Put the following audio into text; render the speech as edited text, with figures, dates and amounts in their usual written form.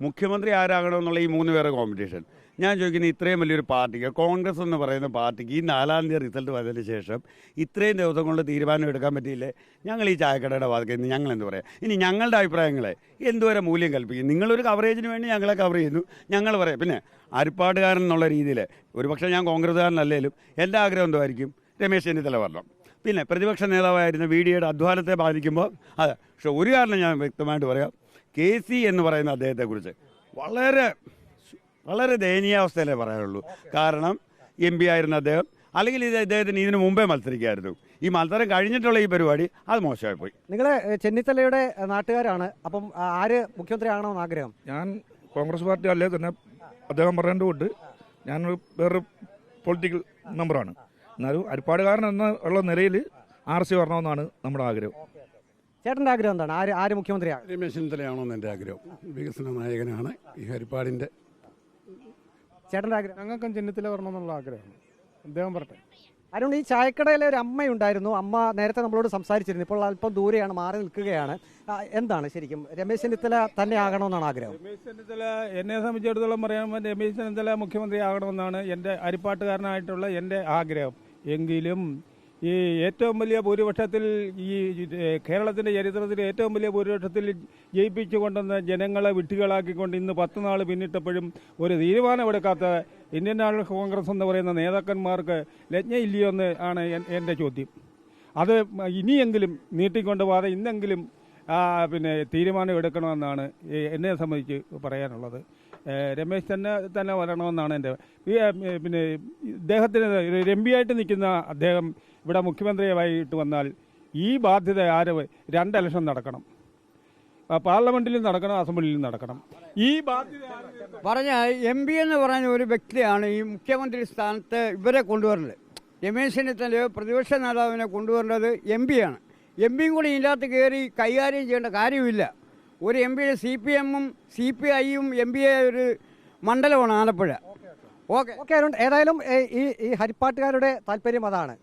മുഖ്യമന്ത്രി ആരാകണമെന്നുള്ള ഈ 3 പേരുടെ കോമ്പറ്റീഷൻ. ഞാൻ ചോദിക്കുന്നത് ഇത്രയും വലിയൊരു പാർട്ടിക്ക്, കോൺഗ്രസ് എന്ന് പറയുന്ന പാർട്ടിക്ക് ഈ 4-ാം തീയതി റിസൾട്ട് വന്നതിന് ശേഷം ഇത്രയും ദിവസം കൊണ്ട് തീരുമാനം എടുക്കാൻ പറ്റിയില്ലേ? ഞങ്ങൾ ഈ ചായക്കടയുടെ വാതിക്കൽ നിന്ന് ഞങ്ങൾ എന്ത് പറയാം? ഇനി ഞങ്ങളുടെ അഭിപ്രായങ്ങളെ എന്തുവരെ മൂല്യം കൽപ്പിക്കും? നിങ്ങളൊരു കവറേജിന് വേണ്ടി ഞങ്ങളെ കവർ ചെയ്യുന്നു, ഞങ്ങൾ പറയാം. പിന്നെ അരിപ്പാടുകാരൻ എന്നുള്ള രീതിയിൽ ഒരുപക്ഷെ ഞാൻ കോൺഗ്രസ്സുകാരനല്ലേലും എൻ്റെ ആഗ്രഹം എന്തായിരിക്കും? രമേശ് ചെന്നിത്തല വരണം. പിന്നെ പ്രതിപക്ഷ നേതാവായിരുന്ന VDയുടെ അധ്വാനത്തെ ബാധിക്കുമ്പോൾ അതെ. പക്ഷെ ഒരു കാരണം ഞാൻ വ്യക്തമായിട്ട് പറയാം, KC എന്ന് പറയുന്ന അദ്ദേഹത്തെക്കുറിച്ച് വളരെ ദയനീയാവസ്ഥയിലേ പറയാനുള്ളൂ. കാരണം MP ആയിരുന്ന അദ്ദേഹം, അല്ലെങ്കിൽ ഇദ്ദേഹത്തിന് ഇതിനു മുമ്പേ മത്സരിക്കായിരുന്നു. ഈ മത്സരം കഴിഞ്ഞിട്ടുള്ള ഈ പരിപാടി അത് മോശമായി പോയി. നിങ്ങൾ ചെന്നിത്തലയുടെ നാട്ടുകാരാണ്, അപ്പം ആര് മുഖ്യമന്ത്രി ആകണമെന്ന് ആഗ്രഹം? ഞാൻ കോൺഗ്രസ് പാർട്ടി അല്ലേ തന്നെ അദ്ദേഹം പറയേണ്ടതുകൊണ്ട് ഞാൻ വേറൊരു പൊളിറ്റിക്കൽ മെമ്പറാണ്. എന്നാലും അരിപ്പാടുകാരൻ ഉള്ള നിലയിൽ RC വരണമെന്നാണ് നമ്മുടെ ആഗ്രഹം. ചേട്ടൻ്റെ ആഗ്രഹം എന്താണ്? ആര് മുഖ്യമന്ത്രിയാണ്? രമേശ് ചെന്നിത്തലയാണോന്ന് എൻ്റെ ആഗ്രഹം. വികസന നായകനാണ് ഈ ഹരിപ്പാടിൻ്റെ. ചേട്ടൻ്റെ ആഗ്രഹം? ഞങ്ങൾക്കും ചെന്നിത്തല വരണമെന്നുള്ള ആഗ്രഹം. അദ്ദേഹം പറട്ടെ. അരുൺ, ഈ ചായക്കടയിലെ ഒരു അമ്മയുണ്ടായിരുന്നു. അമ്മ നേരത്തെ നമ്മളോട് സംസാരിച്ചിരുന്നു. ഇപ്പോൾ അല്പം ദൂരെയാണ്, മാറി നിൽക്കുകയാണ്. എന്താണ് ശരിക്കും രമേശ് ചെന്നിത്തല തന്നെ ആകണമെന്നാണ് ആഗ്രഹം? രമേശ് ചെന്നിത്തല, എന്നെ സംബന്ധിച്ചിടത്തോളം പറയാൻ, രമേശ് ചെന്നിത്തല മുഖ്യമന്ത്രി ആകണമെന്നാണ് എൻ്റെ അരിപ്പാട്ടുകാരനായിട്ടുള്ള എൻ്റെ ആഗ്രഹം. എങ്കിലും ഈ ഏറ്റവും വലിയ ഭൂരിപക്ഷത്തിൽ, ഈ കേരളത്തിൻ്റെ ചരിത്രത്തിൽ ഏറ്റവും വലിയ ഭൂരിപക്ഷത്തിൽ ജയിപ്പിച്ചു കൊണ്ടുവന്ന ജനങ്ങളെ വിട്ടുകളാക്കിക്കൊണ്ട് ഇന്ന് 10 നാൾ പിന്നിട്ടപ്പോഴും ഒരു തീരുമാനമെടുക്കാത്ത ഇന്ത്യൻ നാഷണൽ കോൺഗ്രസ് എന്ന് പറയുന്ന നേതാക്കന്മാർക്ക് ലജ്ഞയില്ലയോ എന്ന് ആണ് എൻ്റെ ചോദ്യം. അത് ഇനിയെങ്കിലും നീട്ടിക്കൊണ്ട് പോകാതെ ഇന്നെങ്കിലും തീരുമാനം എടുക്കണമെന്നാണ് എന്നെ സംബന്ധിച്ച് പറയാനുള്ളത്. രമേശ് തന്നെ വരണമെന്നാണ് എൻ്റെ. പിന്നെ ഇദ്ദേഹത്തിന് ഒരു MP ആയിട്ട് നിൽക്കുന്ന അദ്ദേഹം ഇവിടെ മുഖ്യമന്ത്രിയായിട്ട് വന്നാൽ ഈ ബാധ്യത 2 ഇലക്ഷൻ നടക്കണം. പാർലമെന്റിലും നടക്കണം, അസംബ്ലിയിലും നടക്കണം. ഈ ബാധ്യത പറഞ്ഞ MP എന്ന് പറയുന്ന ഒരു വ്യക്തിയാണ് ഈ മുഖ്യമന്ത്രി സ്ഥാനത്ത് ഇവരെ കൊണ്ടുവരേണ്ടത്. രമേശ് ചെന്നിത്തലയോ പ്രതിപക്ഷ നേതാവിനെ കൊണ്ടുവരേണ്ടത് MP-യാണ്. MP കൂടി ഇതിനകത്ത് കയറി കൈകാര്യം ചെയ്യേണ്ട കാര്യമില്ല. ഒരു MP CPM-ഉം CPI-യും MP ഒരു മണ്ഡലമാണ് ആലപ്പുഴ. ഓക്കെ അരുൺ, ഏതായാലും ഈ ഹരിപ്പാട്ടുകാരുടെ താല്പര്യം അതാണ്.